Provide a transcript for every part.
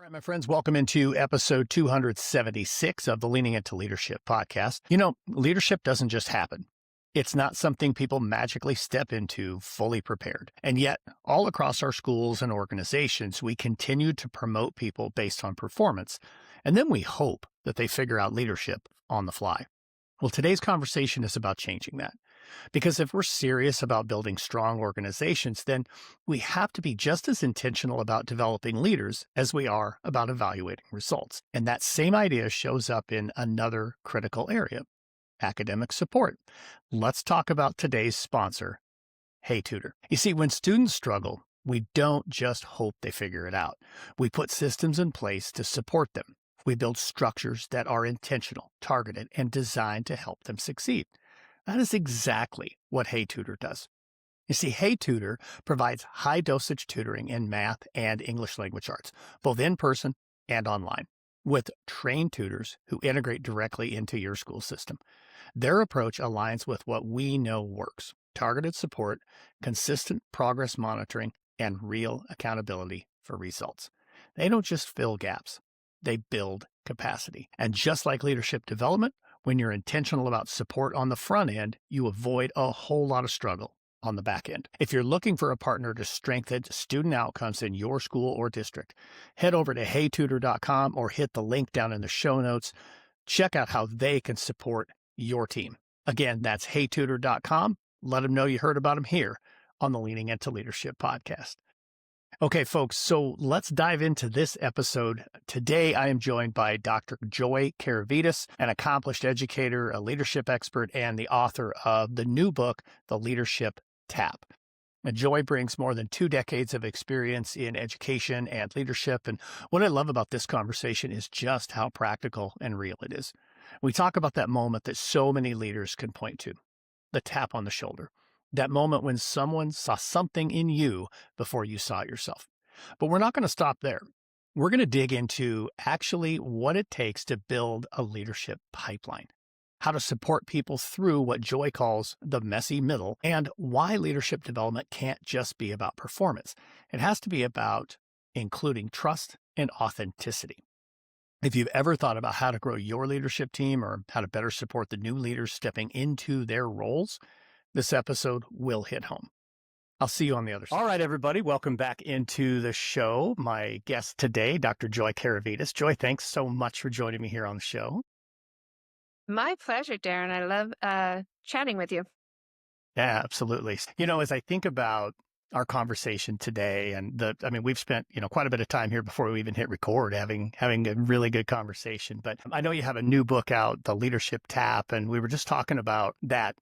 All right, my friends, welcome into episode 276 of the Leaning Into Leadership podcast. Leadership doesn't just happen. It's not something people magically step into fully prepared. And yet, all across our schools and organizations, we continue to promote people based on performance. And then we hope that they figure out leadership on the fly. Well, today's conversation is about changing that. Because if we're serious about building strong organizations, then we have to be just as intentional about developing leaders as we are about evaluating results. And that same idea shows up in another critical area, academic support. Let's talk about today's sponsor, Hey Tutor. You see, when students struggle, we don't just hope they figure it out. We put systems in place to support them. We build structures that are intentional, targeted, and designed to help them succeed. That is exactly what Hey Tutor does. You see, Hey Tutor provides high-dosage tutoring in math and English language arts, both in person and online, with trained tutors who integrate directly into your school system. Their approach aligns with what we know works: targeted support, consistent progress monitoring, and real accountability for results. They don't just fill gaps, they build capacity. And just like leadership development, when you're intentional about support on the front end, you avoid a whole lot of struggle on the back end. If you're looking for a partner to strengthen student outcomes in your school or district, head over to heytutor.com or hit the link down in the show notes. Check out how they can support your team. Again, that's heytutor.com. Let them know you heard about them here on the Leaning Into Leadership podcast. Okay, folks, so let's dive into this episode. Today, I am joined by Dr. Joy Karavedas, an accomplished educator, a leadership expert, and the author of the new book, The Leadership Tap. And Joy brings more than 2 decades of experience in education and leadership. And what I love about this conversation is just how practical and real it is. We talk about that moment that so many leaders can point to, the tap on the shoulder. That moment when someone saw something in you before you saw it yourself. But we're not going to stop there. We're going to dig into actually what it takes to build a leadership pipeline, how to support people through what Joy calls the messy middle, and why leadership development can't just be about performance. It has to be about including trust and authenticity. If you've ever thought about how to grow your leadership team or how to better support the new leaders stepping into their roles, this episode will hit home. I'll see you on the other side. All right, everybody, welcome back into the show. My guest today, Dr. Joy Karavedas. Joy, thanks so much for joining me here on the show. My pleasure, Darrin. I love chatting with you. Yeah, absolutely. As I think about our conversation today, and we've spent, quite a bit of time here before we even hit record having a really good conversation. But I know you have a new book out, The Leadership Tap, and we were just talking about that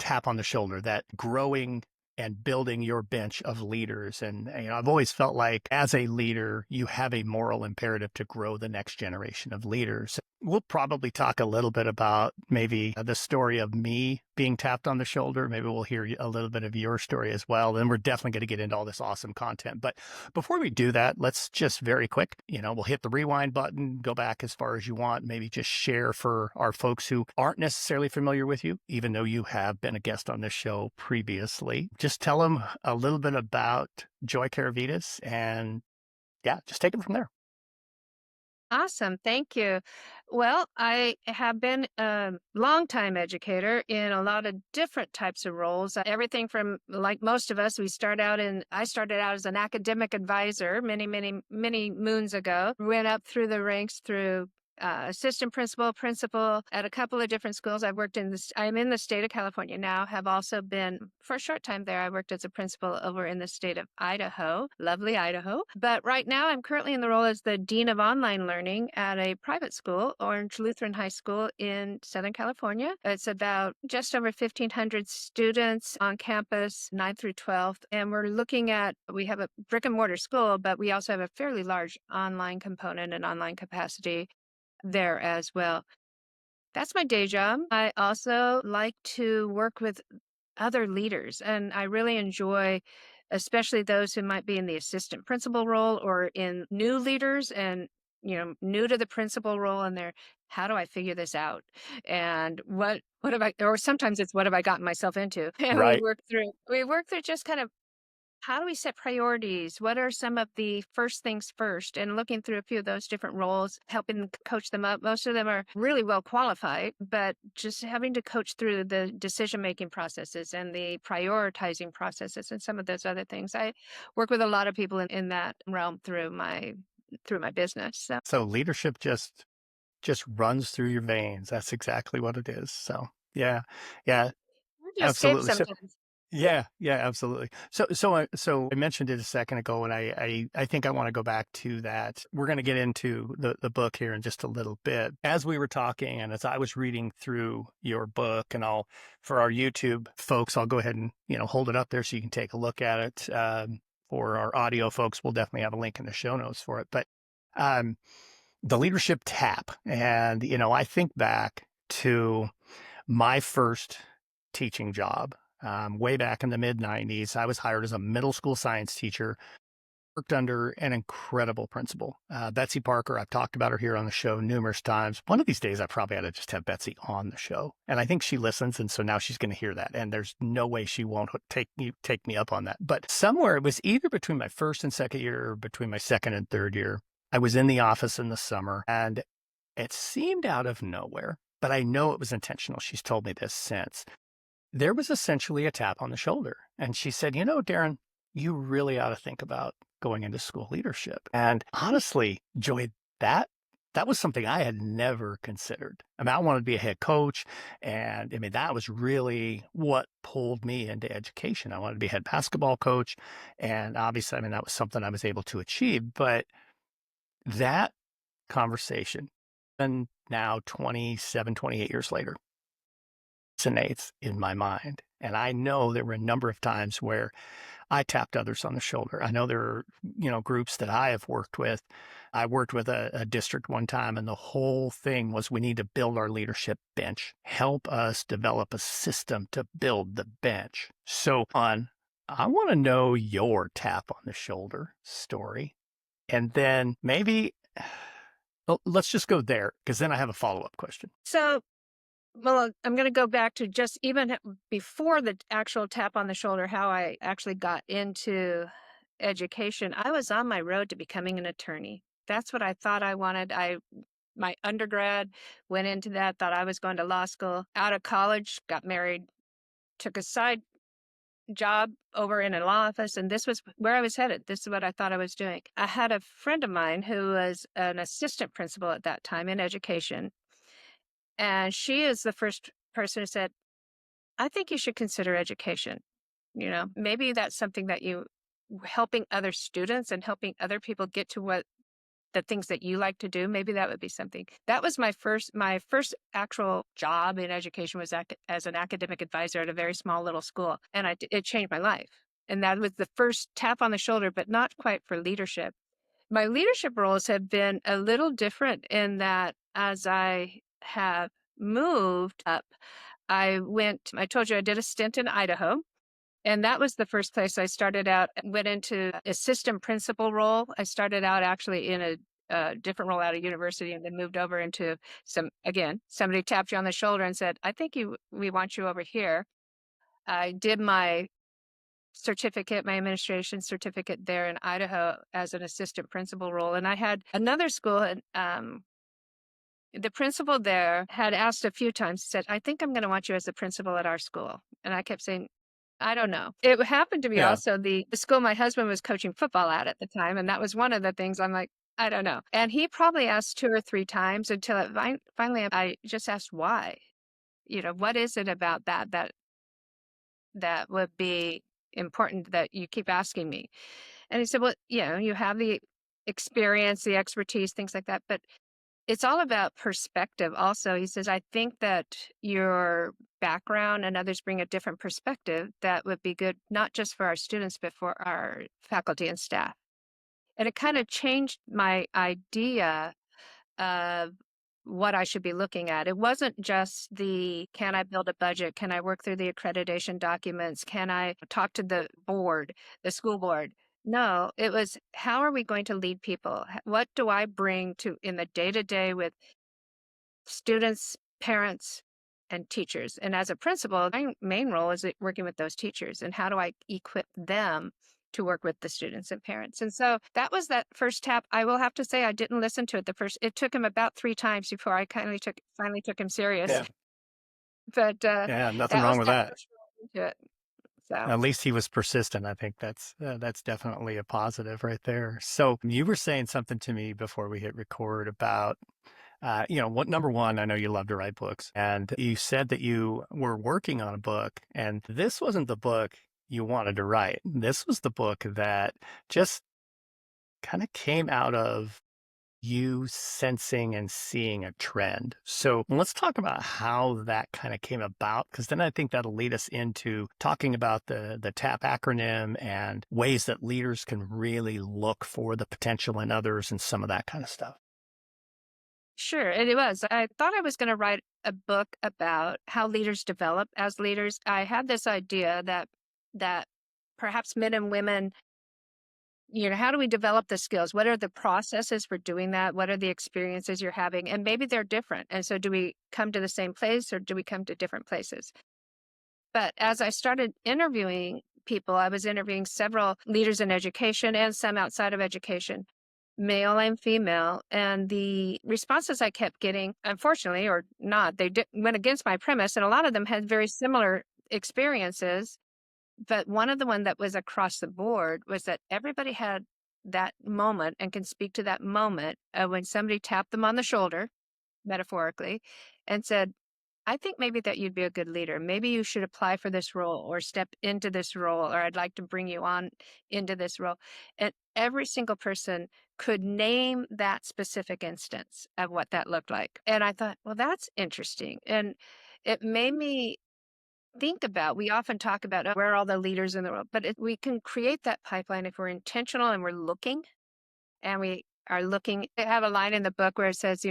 tap on the shoulder, that growing and building your bench of leaders. And I've always felt like as a leader, you have a moral imperative to grow the next generation of leaders. We'll probably talk a little bit about maybe the story of me being tapped on the shoulder. Maybe we'll hear a little bit of your story as well. Then we're definitely going to get into all this awesome content. But before we do that, let's just very quick, we'll hit the rewind button, go back as far as you want, maybe just share for our folks who aren't necessarily familiar with you, even though you have been a guest on this show previously. Just tell them a little bit about Joy Karavedas and just take it from there. Awesome. Thank you. Well, I have been a longtime educator in a lot of different types of roles. Everything from, like most of us, I started out as an academic advisor many moons ago, went up through the ranks through assistant principal at a couple of different schools. I'm in the state of California now, have also been, for a short time there, I worked as a principal over in the state of Idaho, lovely Idaho. But right now I'm currently in the role as the Dean of Online Learning at a private school, Orange Lutheran High School in Southern California. It's about just over 1,500 students on campus, 9th through 12th. And we have a brick and mortar school, but we also have a fairly large online component and online capacity there as well. That's my day job. I also like to work with other leaders, and I really enjoy especially those who might be in the assistant principal role or in new leaders and new to the principal role, and how do I figure this out? And what have I, or sometimes it's what have I gotten myself into? And Right. we work through just kind of how do we set priorities? What are some of the first things first? And looking through a few of those different roles, helping coach them up. Most of them are really well qualified, but just having to coach through the decision making processes and the prioritizing processes and some of those other things. I work with a lot of people in that realm through my business. So So leadership just runs through your veins. That's exactly what it is. So yeah, yeah, I just escape absolutely. So sometimes. yeah, yeah, absolutely. So I mentioned it a second ago, and I think I want to go back to that. We're going to get into the book here in just a little bit. As we were talking, and as I was reading through your book, and I'll for our YouTube folks, I'll go ahead and hold it up there so you can take a look at it. For our audio folks, we'll definitely have a link in the show notes for it. But um, the leadership tap, and I think back to my first teaching job way back in the mid 90s. I was hired as a middle school science teacher, worked under an incredible principal, Betsy Parker. I've talked about her here on the show numerous times. One of these days, I probably ought to just have Betsy on the show. And I think she listens. And so now she's going to hear that. And there's no way she won't take me up on that. But somewhere it was either between my first and second year or between my second and third year. I was in the office in the summer and it seemed out of nowhere, but I know it was intentional. She's told me this since. There was essentially a tap on the shoulder. And she said, Darrin, you really ought to think about going into school leadership. And honestly, Joy, that was something I had never considered. I mean, I wanted to be a head coach. And I mean, that was really what pulled me into education. I wanted to be a head basketball coach. And obviously, I mean, that was something I was able to achieve. But that conversation, and now 27, 28 years later, resonates in my mind. And I know there were a number of times where I tapped others on the shoulder. I know there are, groups that I have worked with. I worked with a district one time, and the whole thing was we need to build our leadership bench, help us develop a system to build the bench. So I want to know your tap on the shoulder story. And then maybe, well, let's just go there because then I have a follow-up question. So well, I'm going to go back to just even before the actual tap on the shoulder, how I actually got into education. I was on my road to becoming an attorney. That's what I thought I wanted. My undergrad went into that, thought I was going to law school. Out of college, got married, took a side job over in a law office, and this was where I was headed. This is what I thought I was doing. I had a friend of mine who was an assistant principal at that time in education, and she is the first person who said, I think you should consider education. Maybe that's something that you helping other students and helping other people get to what the things that you like to do. Maybe that would be something. That was my first actual job in education was as an academic advisor at a very small little school. And it changed my life. And that was the first tap on the shoulder, but not quite for leadership. My leadership roles have been a little different in that as I have moved up, I told you I did a stint in Idaho, and that was the first place I started out, went into assistant principal role. I started out actually in a different role out of university and then moved over into somebody tapped you on the shoulder and said, I think we want you over here. I did my my administration certificate there in Idaho as an assistant principal role. And I had another school, and the principal there had asked a few times, said, I think I'm going to want you as the principal at our school. And I kept saying, I don't know. It happened to be Yeah. also the school my husband was coaching football at the time. And that was one of the things I'm like, I don't know. And he probably asked 2 or 3 times until finally I just asked why. What is it about that would be important that you keep asking me? And he said, well, you have the experience, the expertise, things like that. But it's all about perspective also. He says, I think that your background and others bring a different perspective that would be good, not just for our students, but for our faculty and staff. And it kind of changed my idea of what I should be looking at. It wasn't just can I build a budget? Can I work through the accreditation documents? Can I talk to the board, the school board? No, it was how are we going to lead people? What do I bring to in the day to day with students, parents, and teachers? And as a principal, my main role is working with those teachers and how do I equip them to work with the students and parents. And so that was that first tap. I will have to say I didn't listen to it the first. It took him about 3 times before I finally took him serious. Yeah. But Yeah, nothing that wrong was with that that. first roll into it. So At least he was persistent. I think that's definitely a positive right there. So you were saying something to me before we hit record about, what number one, I know you love to write books, and you said that you were working on a book, and this wasn't the book you wanted to write. This was the book that just kind of came out of you sensing and seeing a trend. So let's talk about how that kind of came about, because then I think that'll lead us into talking about the TAP acronym and ways that leaders can really look for the potential in others and some of that kind of stuff. sure, and it was. I thought I was going to write a book about how leaders develop as leaders. I had this idea that perhaps men and women, how do we develop the skills? What are the processes for doing that? What are the experiences you're having? And maybe they're different. And so do we come to the same place or do we come to different places? But as I started interviewing people, I was interviewing several leaders in education and some outside of education, male and female. And the responses I kept getting, unfortunately or not, went against my premise. And a lot of them had very similar experiences. But one of the one that was across the board was that everybody had that moment and can speak to that moment when somebody tapped them on the shoulder, metaphorically, and said, I think maybe that you'd be a good leader. Maybe you should apply for this role or step into this role, or I'd like to bring you on into this role. And every single person could name that specific instance of what that looked like. And I thought, well, that's interesting. And it made me think about, we often talk about where are all the leaders in the world, but we can create that pipeline if we're intentional and we're looking and we are looking. I have a line in the book where it says,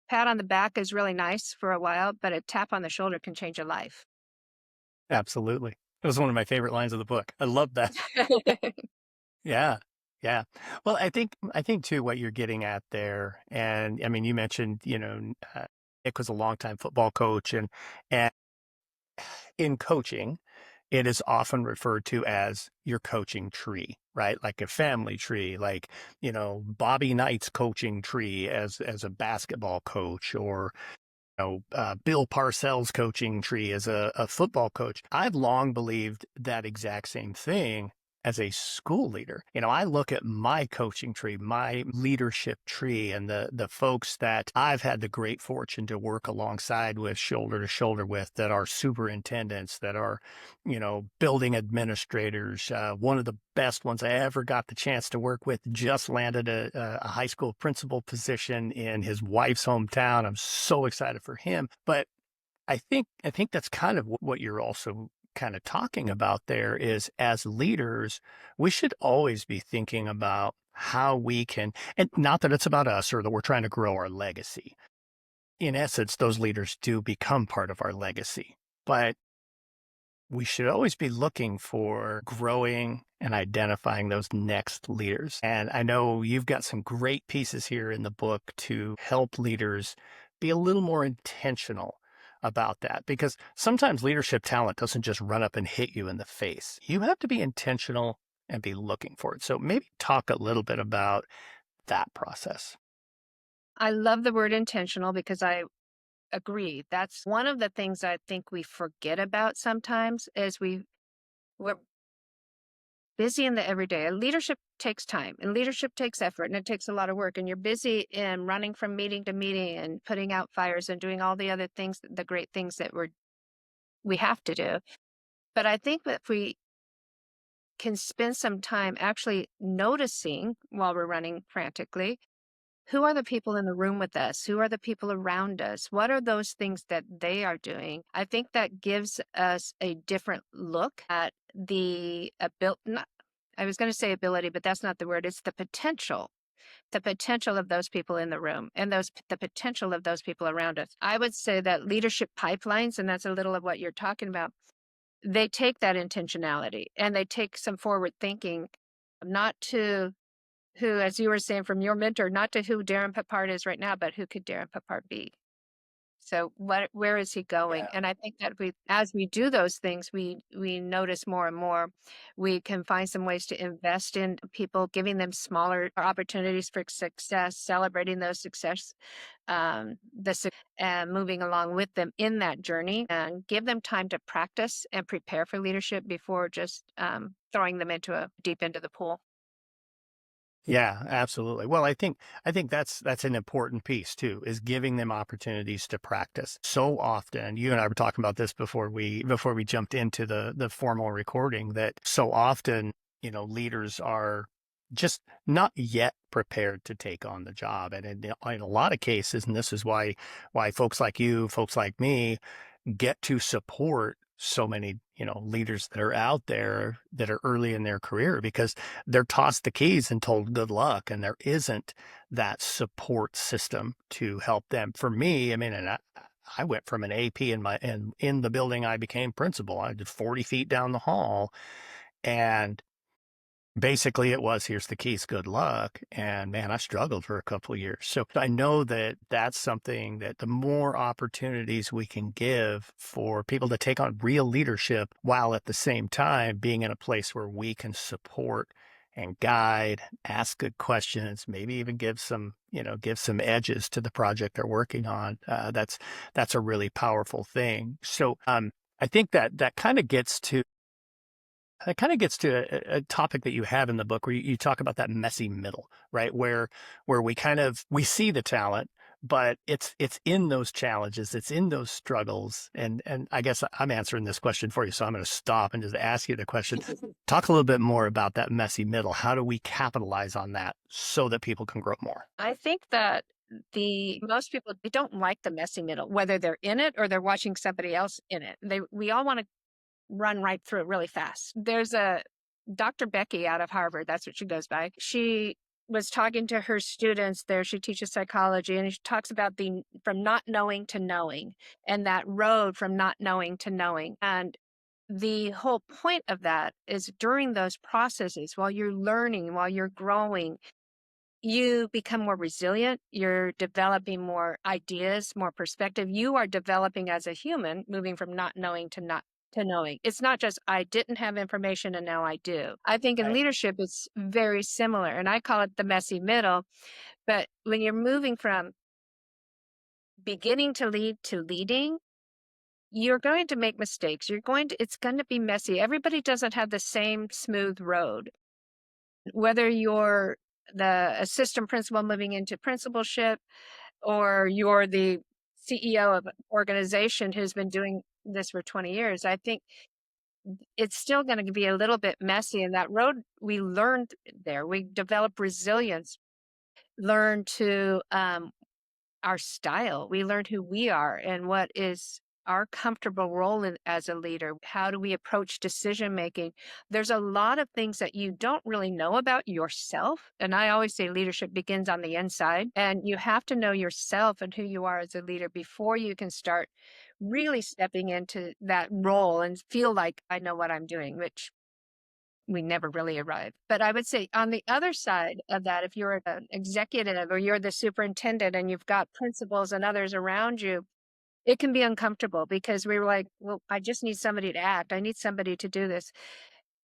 pat on the back is really nice for a while, but a tap on the shoulder can change a life. Absolutely. It was one of my favorite lines of the book. I love that. Yeah. Yeah. Well, I think too what you're getting at there, and I mean, you mentioned, Nick was a longtime football coach, and in coaching, it is often referred to as your coaching tree, right? Like a family tree, like, Bobby Knight's coaching tree as a basketball coach, or Bill Parcells' coaching tree as a football coach. I've long believed that exact same thing as a school leader. I look at my coaching tree, my leadership tree, and the folks that I've had the great fortune to work alongside with, shoulder to shoulder with, that are superintendents, that are, building administrators. One of the best ones I ever got the chance to work with just landed a high school principal position in his wife's hometown. I'm so excited for him. But I think that's kind of what you're also kind of talking about there is, as leaders, we should always be thinking about how we can, and not that it's about us or that we're trying to grow our legacy. In essence, those leaders do become part of our legacy, but we should always be looking for growing and identifying those next leaders. And I know you've got some great pieces here in the book to help leaders be a little more intentional about that, because sometimes leadership talent doesn't just run up and hit you in the face. You have to be intentional and be looking for it. So maybe talk a little bit about that process. I love the word intentional because I agree. That's one of the things I think we forget about sometimes is we're busy in the everyday. Leadership takes time and leadership takes effort and it takes a lot of work. And you're busy in running from meeting to meeting and putting out fires and doing all the other things, the great things that we have to do. But I think that if we can spend some time actually noticing while we're running frantically, who are the people in the room with us? Who are the people around us? What are those things that they are doing? I think that gives us a different look at the ability. I was going to say ability, but that's not the word. It's the potential of those people in the room and the potential of those people around us. I would say that leadership pipelines, and that's a little of what you're talking about, they take that intentionality and they take some forward thinking, not to who, as you were saying from your mentor, not to who Darrin Papard is right now, but who could Darrin Papard be? So where is he going? Yeah. And I think that as we do those things, we notice more and more. We can find some ways to invest in people, giving them smaller opportunities for success, celebrating those success, and moving along with them in that journey, and give them time to practice and prepare for leadership before just throwing them into a deep into the pool. Yeah, absolutely. Well, I think that's an important piece too, is giving them opportunities to practice. So often, you and I were talking about this before we jumped into the formal recording, that so often, leaders are just not yet prepared to take on the job. And in a lot of cases, and this is why folks like you, folks like me get to support so many, leaders that are out there that are early in their career, because they're tossed the keys and told good luck, and there isn't that support system to help them. For me, I mean, and I went from an AP in the building I became principal. I did 40 feet down the hall, and basically, it was, "Here's the keys, good luck," and, man, I struggled for a couple of years. So, I know that that's something that the more opportunities we can give for people to take on real leadership, while at the same time being in a place where we can support and guide, ask good questions, maybe even give some edges to the project they're working on, that's a really powerful thing. So, I think that kind of gets to a topic that you have in the book, where you talk about that messy middle, right? Where we see the talent, but it's in those challenges, it's in those struggles. And I guess I'm answering this question for you, so I'm going to stop and just ask you the question. Talk a little bit more about that messy middle. How do we capitalize on that so that people can grow more? I think that the most people, they don't like the messy middle, whether they're in it or they're watching somebody else in it. We all want to run right through it really fast. There's a Dr. Becky out of Harvard, that's what she goes by. She was talking to her students there. She teaches psychology, and she talks about the from not knowing to knowing, and that road from not knowing to knowing. And the whole point of that is, during those processes, while you're learning, while you're growing, you become more resilient. You're developing more ideas, more perspective. You are developing as a human, moving from not knowing to not to knowing. It's not just, I didn't have information and now I do. I think in Right. leadership, it's very similar. And I call it the messy middle. But when you're moving from beginning to lead to leading, you're going to make mistakes. It's going to be messy. Everybody doesn't have the same smooth road. Whether you're the assistant principal moving into principalship, or you're the CEO of an organization who's been doing this for 20 years, I think it's still going to be a little bit messy. And that road, we learned there, we develop resilience, learn to our style. We learned who we are and what is our comfortable role as a leader. How do we approach decision making? There's a lot of things that you don't really know about yourself. And I always say leadership begins on the inside, and you have to know yourself and who you are as a leader before you can start really stepping into that role and feel like I know what I'm doing, which we never really arrive. But I would say, on the other side of that, if you're an executive or you're the superintendent and you've got principals and others around you, it can be uncomfortable, because we were like, well, I just need somebody to act. I need somebody to do this.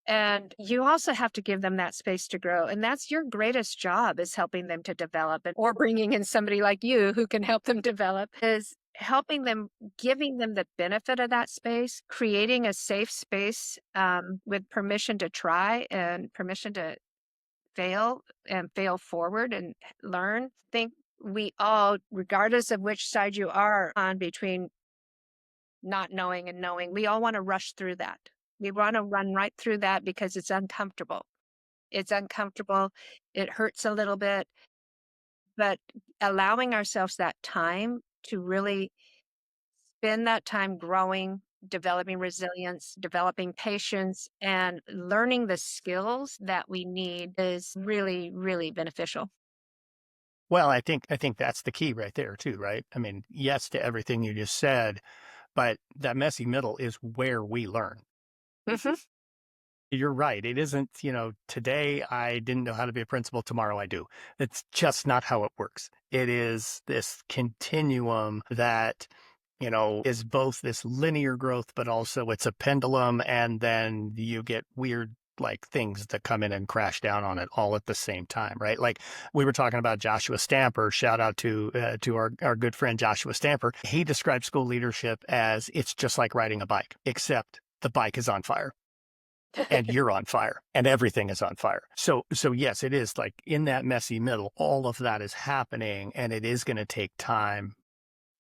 And you also have to give them that space to grow. And that's your greatest job, is helping them to develop, or bringing in somebody like you who can help them develop, is helping them, giving them the benefit of that space, creating a safe space, with permission to try and permission to fail and fail forward and learn. Think we all, regardless of which side you are on between not knowing and knowing, we all want to rush through that. We want to run right through that because it's uncomfortable. It's uncomfortable. It hurts a little bit, but allowing ourselves that time to really spend that time growing, developing resilience, developing patience, and learning the skills that we need is really, really beneficial. Well, I think that's the key right there too, right? I mean, yes to everything you just said, but that messy middle is where we learn. Mhm. You're right. It isn't, today I didn't know how to be a principal, tomorrow I do. It's just not how it works. It is this continuum that is both this linear growth, but also it's a pendulum. And then you get weird like things that come in and crash down on it all at the same time, right? Like we were talking about Joshua Stamper. Shout out to our good friend Joshua Stamper. He describes school leadership as it's just like riding a bike, except the bike is on fire and you're on fire and everything is on fire. So yes, it is like in that messy middle, all of that is happening and it is going to take time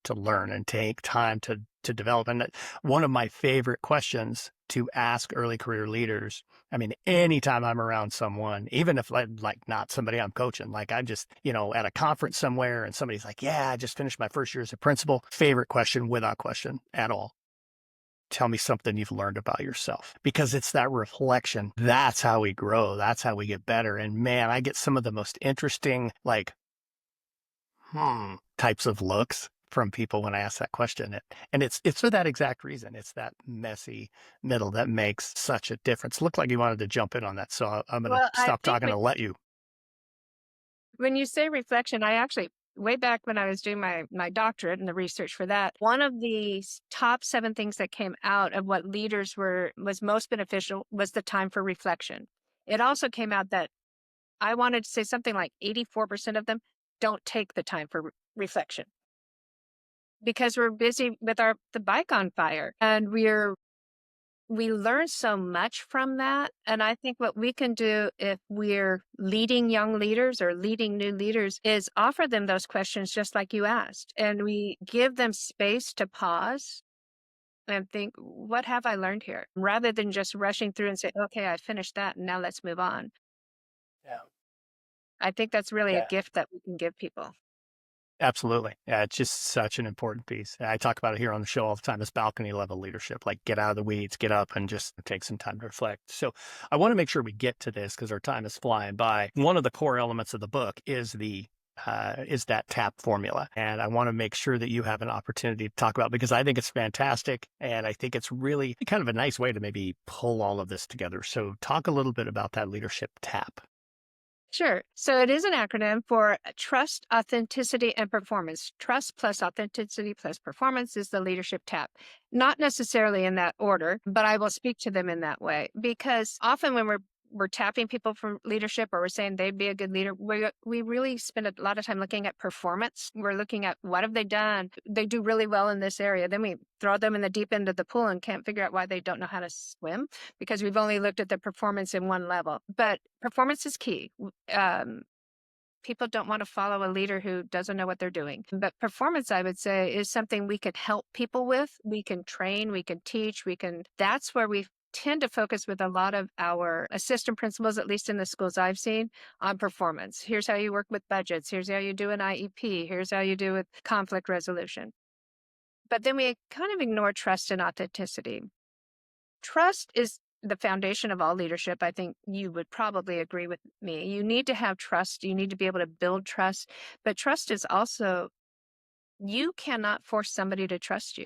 to learn and take time to develop. And one of my favorite questions to ask early career leaders, I mean, anytime I'm around someone, even if like not somebody I'm coaching, like I'm just, at a conference somewhere and somebody's like, yeah, I just finished my first year as a principal. Favorite question without question at all. Tell me something you've learned about yourself, because it's that reflection. That's how we grow. That's how we get better. And man, I get some of the most interesting, like, types of looks from people when I ask that question. And it's for that exact reason. It's that messy middle that makes such a difference. Looked like you wanted to jump in on that. So I'm going to Well, I stop think talking and let you. when you say reflection, I actually, way back when I was doing my doctorate and the research for that, one of the top 7 things that came out of what leaders was most beneficial was the time for reflection. It also came out that I wanted to say something like 84% of them don't take the time for reflection because we're busy with the bike on fire, and we learn so much from that. And I think what we can do if we're leading young leaders or leading new leaders is offer them those questions just like you asked. And we give them space to pause and think, what have I learned here? Rather than just rushing through and say, okay, I finished that and now let's move on. Yeah. I think that's really a Yeah. gift that we can give people. Absolutely. Yeah, it's just such an important piece. I talk about it here on the show all the time, this balcony level leadership, like get out of the weeds, get up and just take some time to reflect. So I want to make sure we get to this because our time is flying by. One of the core elements of the book is is that TAP formula. And I want to make sure that you have an opportunity to talk about because I think it's fantastic. And I think it's really kind of a nice way to maybe pull all of this together. So talk a little bit about that leadership TAP. Sure. So it is an acronym for trust, authenticity, and performance. Trust plus authenticity plus performance is the leadership tap. Not necessarily in that order, but I will speak to them in that way because often when we're tapping people for leadership or we're saying they'd be a good leader, we really spend a lot of time looking at performance. We're looking at what have they done? They do really well in this area. Then we throw them in the deep end of the pool and can't figure out why they don't know how to swim because we've only looked at the performance in one level. But performance is key. People don't want to follow a leader who doesn't know what they're doing. But performance, I would say, is something we can help people with. We can train, we can teach, that's where we tend to focus with a lot of our assistant principals, at least in the schools I've seen, on performance. Here's how you work with budgets. Here's how you do an IEP. Here's how you do with conflict resolution. But then we kind of ignore trust and authenticity. Trust is the foundation of all leadership. I think you would probably agree with me. You need to have trust. You need to be able to build trust. But trust is also, you cannot force somebody to trust you.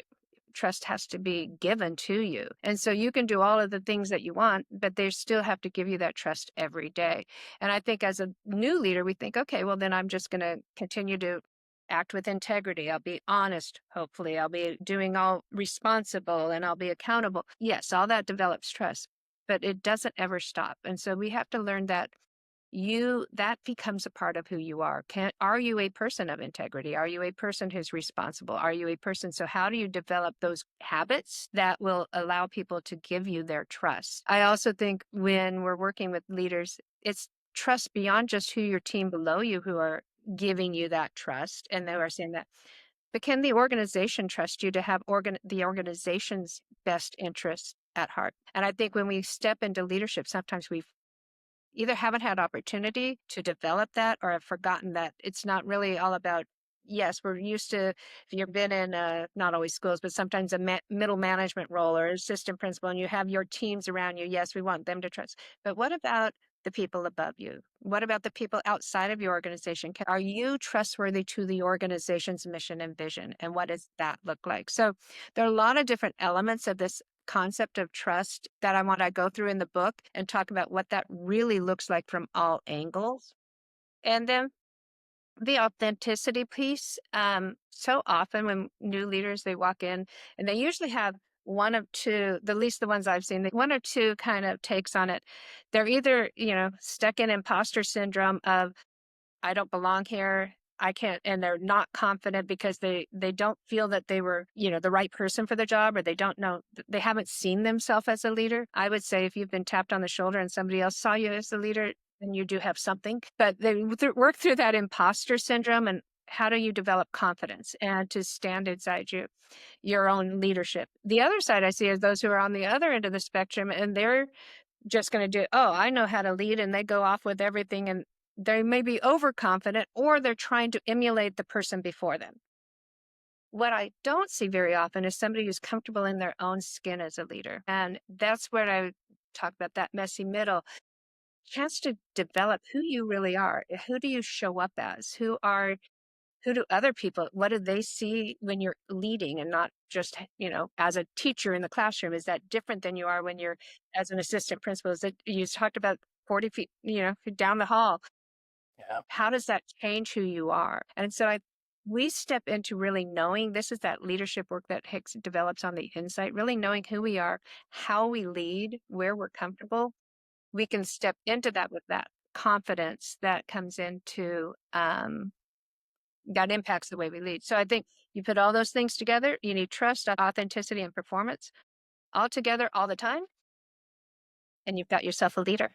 Trust has to be given to you. And so you can do all of the things that you want, but they still have to give you that trust every day. And I think as a new leader, we think, okay, well, then I'm just going to continue to act with integrity. I'll be honest, hopefully. I'll be doing all responsible and I'll be accountable. Yes, all that develops trust, but it doesn't ever stop. And so we have to learn that that becomes a part of who you are. Are you a person of integrity? Are you a person who's responsible? Are you a person? So how do you develop those habits that will allow people to give you their trust? I also think when we're working with leaders, it's trust beyond just who your team below you who are giving you that trust and they are saying that. But can the organization trust you to have the organization's best interests at heart? And I think when we step into leadership, sometimes we either haven't had opportunity to develop that or have forgotten that it's not really all about, yes, we're used to, if you've been in not always schools, but sometimes a middle management role or assistant principal and you have your teams around you. Yes, we want them to trust. But what about the people above you? What about the people outside of your organization? Are you trustworthy to the organization's mission and vision? And what does that look like? So there are a lot of different elements of this concept of trust that I want to go through in the book and talk about what that really looks like from all angles. And then The authenticity piece, so often when new leaders, they walk in and they usually have one of two, at least the ones I've seen, one or two kind of takes on it. They're either, stuck in imposter syndrome of, I don't belong here. I can't, and they're not confident because they don't feel that they were, the right person for the job, or they don't know, they haven't seen themselves as a leader. I would say if you've been tapped on the shoulder and somebody else saw you as a leader, then you do have something. But they work through that imposter syndrome, and how do you develop confidence and to stand inside your own leadership? The other side I see is those who are on the other end of the spectrum, and they're just going to do, oh, I know how to lead, and they go off with everything, and they may be overconfident, or they're trying to emulate the person before them. What I don't see very often is somebody who's comfortable in their own skin as a leader. And that's where I talk about that messy middle chance to develop who you really are. Who do you show up as? Who do other people, what do they see when you're leading, and not just, as a teacher in the classroom? Is that different than you are when you're as an assistant principal? Is it, you talked about 40 feet, down the hall. Yeah. How does that change who you are? And so we step into really knowing, this is that leadership work that Hicks develops on the inside, really knowing who we are, how we lead, where we're comfortable. We can step into that with that confidence that comes into, that impacts the way we lead. So I think you put all those things together, you need trust, authenticity, and performance all together all the time, and you've got yourself a leader.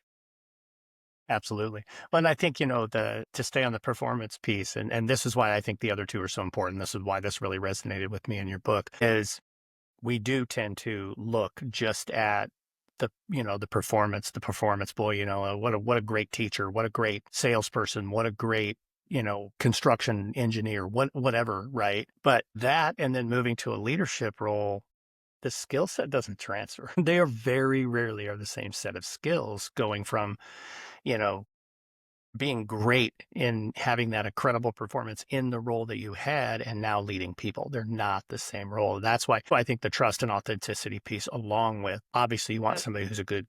Absolutely. Well, and I think, to stay on the performance piece, and this is why I think the other two are so important. This is why this really resonated with me in your book, is we do tend to look just at the performance, boy, what a great teacher, what a great salesperson, what a great, construction engineer, whatever, right? But that, and then moving to a leadership role, the skill set doesn't transfer. They are very rarely are the same set of skills going from, you know, being great in having that incredible performance in the role that you had and now leading people. They're not the same role. That's why I think the trust and authenticity piece, along with obviously you want somebody who's a good,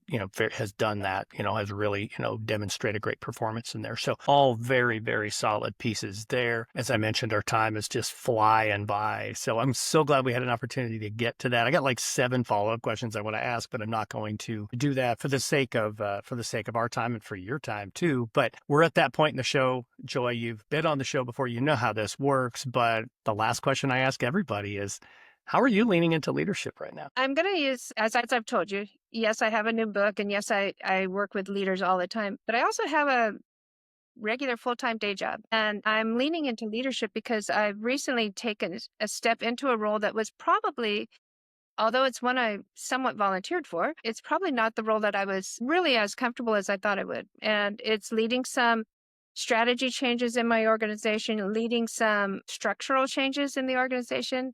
has done that, has really, demonstrated great performance in there. So all very, very solid pieces there. As I mentioned, our time is just flying by. So I'm so glad we had an opportunity to get to that. I got like 7 follow-up questions I want to ask, but I'm not going to do that for the sake of our time and for your time too. But we're at that point in the show, Joy. You've been on the show before. You know how this works. But the last question I ask everybody is, how are you leaning into leadership right now? I'm going to use, as I've told you, yes, I have a new book, and yes, I work with leaders all the time, but I also have a regular full-time day job. And I'm leaning into leadership because I've recently taken a step into a role that was probably, although it's one I somewhat volunteered for, it's probably not the role that I was really as comfortable as I thought I would. And it's leading some strategy changes in my organization, leading some structural changes in the organization,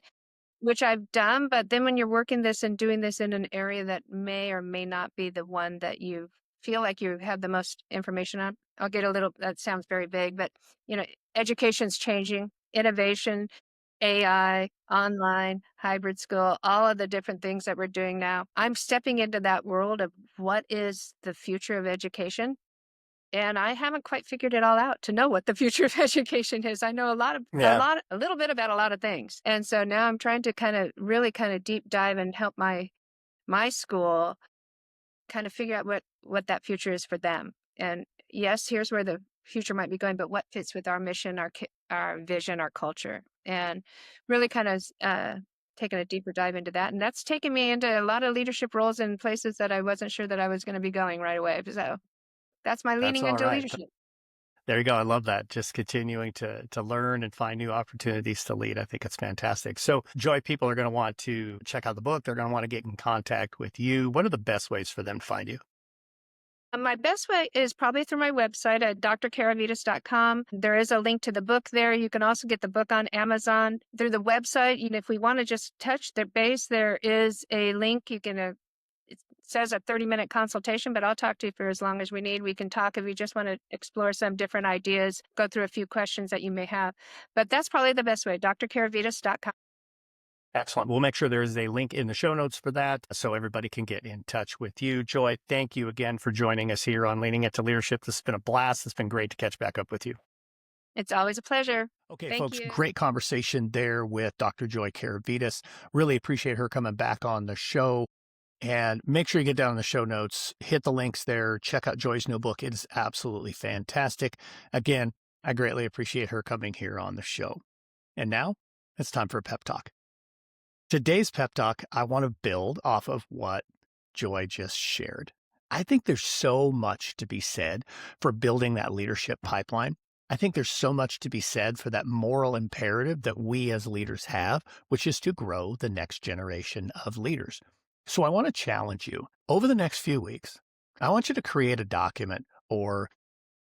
which I've done. But then when you're working this and doing this in an area that may or may not be the one that you feel like you have the most information on, I'll get a little, that sounds very vague, but education's changing, innovation, AI, online, hybrid school, all of the different things that we're doing now. I'm stepping into that world of what is the future of education. And I haven't quite figured it all out to know what the future of education is. I know Yeah, a little bit about a lot of things. And so now I'm trying to really deep dive and help my school kind of figure out what that future is for them. And yes, here's where the future might be going, but what fits with our mission, our vision, our culture, and really taking a deeper dive into that. And that's taken me into a lot of leadership roles in places that I wasn't sure that I was going to be going right away. So that's my that's leaning all into right. leadership. There you go. I love that. Just continuing to learn and find new opportunities to lead. I think it's fantastic. So, Joy, people are going to want to check out the book. They're going to want to get in contact with you. What are the best ways for them to find you? My best way is probably through my website at drkaravedas.com. There is a link to the book there. You can also get the book on Amazon through the website. If we want to just touch their base, there is a link. It says a 30-minute consultation, but I'll talk to you for as long as we need. We can talk if you just want to explore some different ideas, go through a few questions that you may have. But that's probably the best way, drkaravedas.com. Excellent. We'll make sure there is a link in the show notes for that so everybody can get in touch with you. Joy, thank you again for joining us here on Leaning Into Leadership. This has been a blast. It's been great to catch back up with you. It's always a pleasure. Okay, Thank folks, you. great conversation there with Dr. Joy Karavedas. Really appreciate her coming back on the show. And make sure you get down in the show notes, hit the links there, check out Joy's new book. It is absolutely fantastic. Again, I greatly appreciate her coming here on the show. And now it's time for a pep talk. Today's pep talk, I want to build off of what Joy just shared. I think there's so much to be said for building that leadership pipeline. I think there's so much to be said for that moral imperative that we as leaders have, which is to grow the next generation of leaders. So I want to challenge you over the next few weeks. I want you to create a document or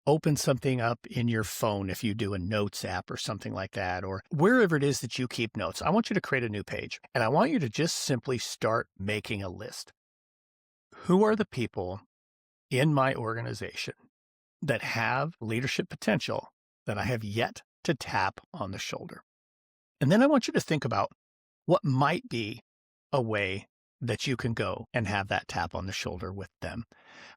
open something up in your phone if you do a notes app or something like that, or wherever it is that you keep notes. I want you to create a new page and I want you to just simply start making a list. Who are the people in my organization that have leadership potential that I have yet to tap on the shoulder? And then I want you to think about what might be a way that you can go and have that tap on the shoulder with them.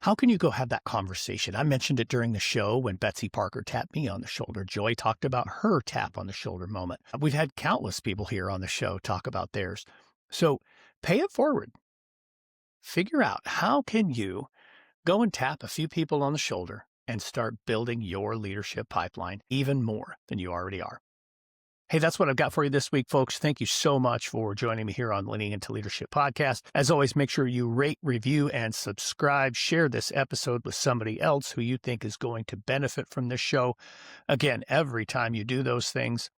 How can you go have that conversation? I mentioned it during the show when Betsy Parker tapped me on the shoulder. Joy talked about her tap on the shoulder moment. We've had countless people here on the show talk about theirs. So pay it forward. Figure out how can you go and tap a few people on the shoulder and start building your leadership pipeline even more than you already are. Hey, that's what I've got for you this week, folks. Thank you so much for joining me here on Leaning into Leadership podcast. As always, make sure you rate, review, and subscribe. Share this episode with somebody else who you think is going to benefit from this show. Again, every time you do those things,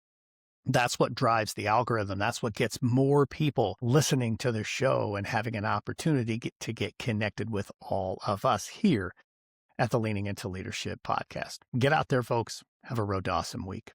that's what drives the algorithm. That's what gets more people listening to the show and having an opportunity to get connected with all of us here at the Leaning into Leadership podcast. Get out there, folks. Have a road awesome week.